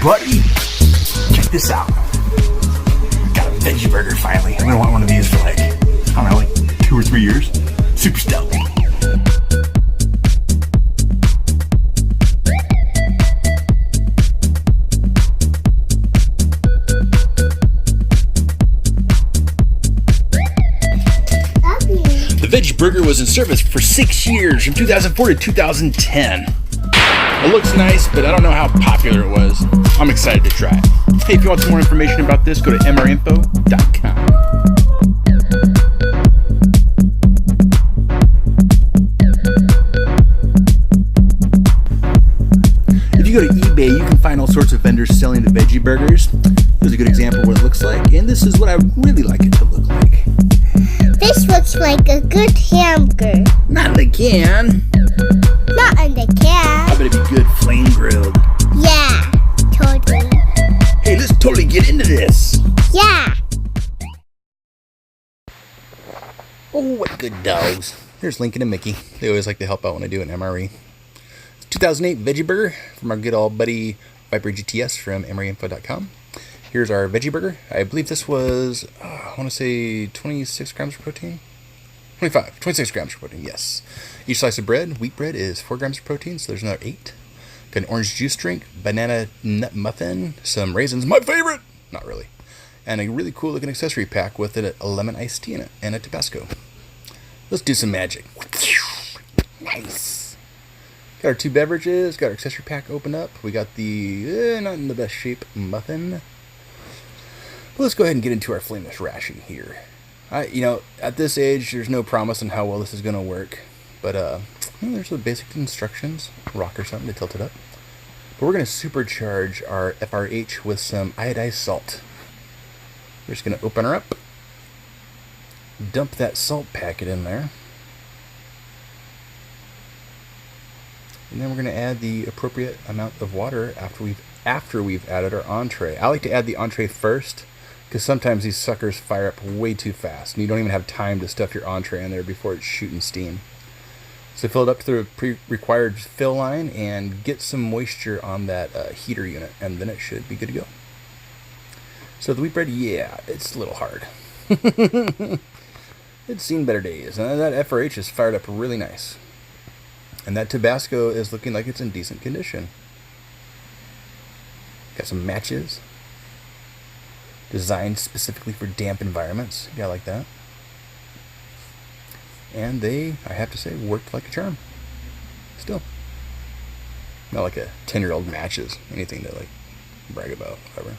everybody! Check this out. Got a veggie burger finally. I'm gonna want one of these for like, I don't know, like 2 or 3 years. Super stoked. The veggie burger was in service for 6 years, from 2004 to 2010. It looks nice, but I don't know how popular it was. I'm excited to try it. Hey, if you want some more information about this, go to mrinfo.com. If you go to eBay, you can find all sorts of vendors selling the veggie burgers. Here's a good example of what it looks like, and this is what I really like it to look like. This looks like a good hamburger. Not in the can. Not in the can. I bet it'd be good flame grilled. Yeah, totally. Hey, let's totally get into this. Yeah. Oh, what good dogs. Here's Lincoln and Mickey. They always like to help out when I do an MRE. It's 2008 veggie burger from our good old buddy ViperGTS from mrinfo.com. Here's our veggie burger. I believe this was, I want to say 26 grams of protein. 26 grams of protein, yes. Each slice of bread, wheat bread, is 4 grams of protein, so there's another 8. Got an orange juice drink, banana nut muffin, some raisins, my favorite! Not really. And a really cool looking accessory pack with a lemon iced tea in it, and a Tabasco. Let's do some magic. Nice. Got our 2 beverages, got our accessory pack opened up. We got the, not in the best shape, muffin. But let's go ahead and get into our flameless ration here. At this age, there's no promise on how well this is going to work. But, there's the basic instructions. Rock or something to tilt it up. But we're going to supercharge our FRH with some iodized salt. We're just going to open her up. Dump that salt packet in there. And then we're going to add the appropriate amount of water after we've added our entree. I like to add the entree first, because sometimes these suckers fire up way too fast, and you don't even have time to stuff your entree in there before it's shooting steam. So fill it up to the pre-required fill line and get some moisture on that heater unit, and then it should be good to go. So the wheat bread, yeah, it's a little hard. It's seen better days, and that FRH is fired up really nice. And that Tabasco is looking like it's in decent condition. Got some matches. Designed specifically for damp environments. Yeah, I like that. And they, I have to say, worked like a charm. Still. Not like a 10-year-old matches. Anything to, like, brag about. Whatever.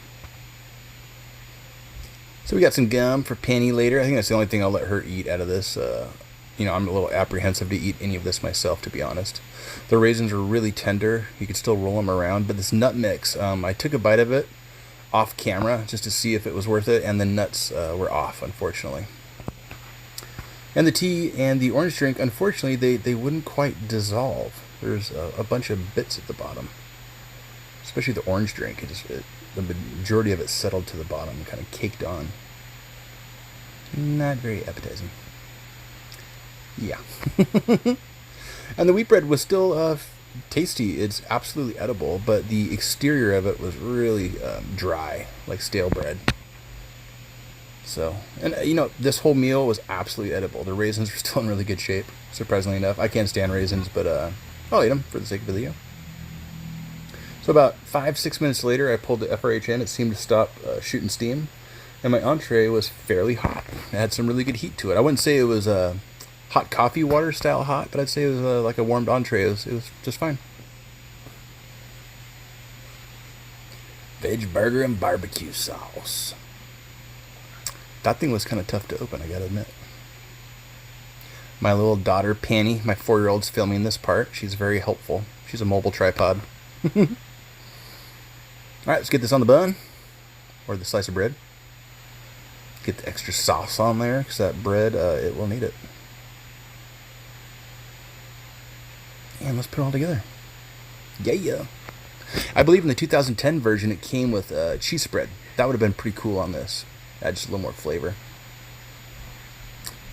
So we got some gum for Penny later. I think that's the only thing I'll let her eat out of this. I'm a little apprehensive to eat any of this myself, to be honest. The raisins are really tender. You could still roll them around. But this nut mix, I took a bite of it off camera just to see if it was worth it, and the nuts were off, unfortunately. And the tea and the orange drink, unfortunately, they wouldn't quite dissolve. There's a bunch of bits at the bottom. Especially the orange drink. The majority of it settled to the bottom and kind of caked on. Not very appetizing. Yeah. And the wheat bread was still tasty. It's absolutely edible, but the exterior of it was really dry, like stale bread. So, and this whole meal was absolutely edible. The raisins were still in really good shape, surprisingly enough. I can't stand raisins, but I'll eat them for the sake of the video. So about 5-6 minutes later, I pulled the FRH in. It seemed to stop shooting steam, and my entree was fairly hot. It had some really good heat to it. I wouldn't say it was hot coffee water style hot, but I'd say it was like a warmed entree. It was just fine. Veg burger and barbecue sauce. That thing was kind of tough to open, I gotta admit. My little daughter, Penny, my 4-year-old's filming this part. She's very helpful. She's a mobile tripod. Alright, let's get this on the bun. Or the slice of bread. Get the extra sauce on there, because that bread, it will need it. And let's put it all together. Yeah. I believe in the 2010 version it came with cheese spread. That would have been pretty cool on this. Add just a little more flavor.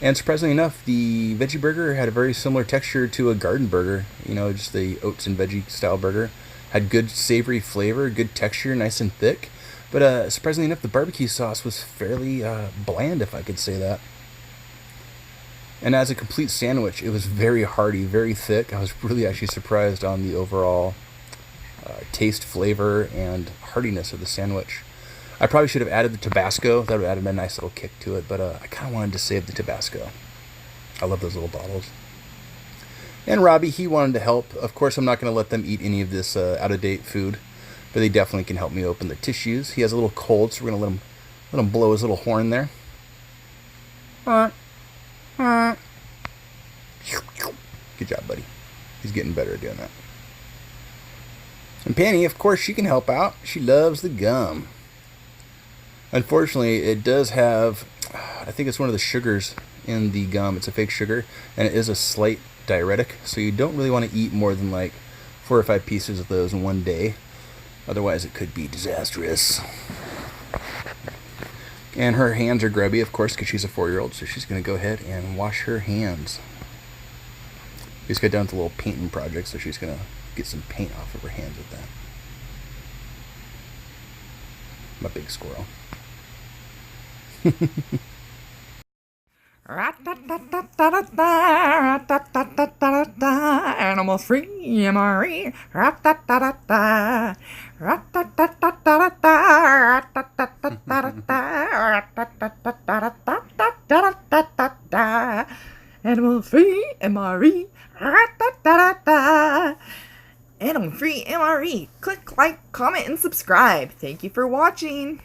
And surprisingly enough, the veggie burger had a very similar texture to a garden burger. Just the oats and veggie style burger. Had good savory flavor, good texture, nice and thick. But surprisingly enough, the barbecue sauce was fairly bland, if I could say that. And as a complete sandwich, it was very hearty, very thick. I was really actually surprised on the overall taste, flavor, and heartiness of the sandwich. I probably should have added the Tabasco. That would have added a nice little kick to it, but I kind of wanted to save the Tabasco. I love those little bottles. And Robbie, he wanted to help. Of course, I'm not going to let them eat any of this out-of-date food, but they definitely can help me open the tissues. He has a little cold, so we're going to let him blow his little horn there. Good job, buddy. He's getting better at doing that. And Penny, of course, she can help out. She loves the gum. Unfortunately, it does have, I think it's one of the sugars in the gum. It's a fake sugar, and it is a slight diuretic, so you don't really want to eat more than like 4 or 5 pieces of those in one day. Otherwise, it could be disastrous. And her hands are grubby, of course, because she's a 4-year-old, so she's going to go ahead and wash her hands. We just got down to a little painting project, so she's going to get some paint off of her hands with that. My big squirrel. Animal free, MRE. Animal free, MRE. Animal free, MRE. Click like, comment, and subscribe. Thank you for watching.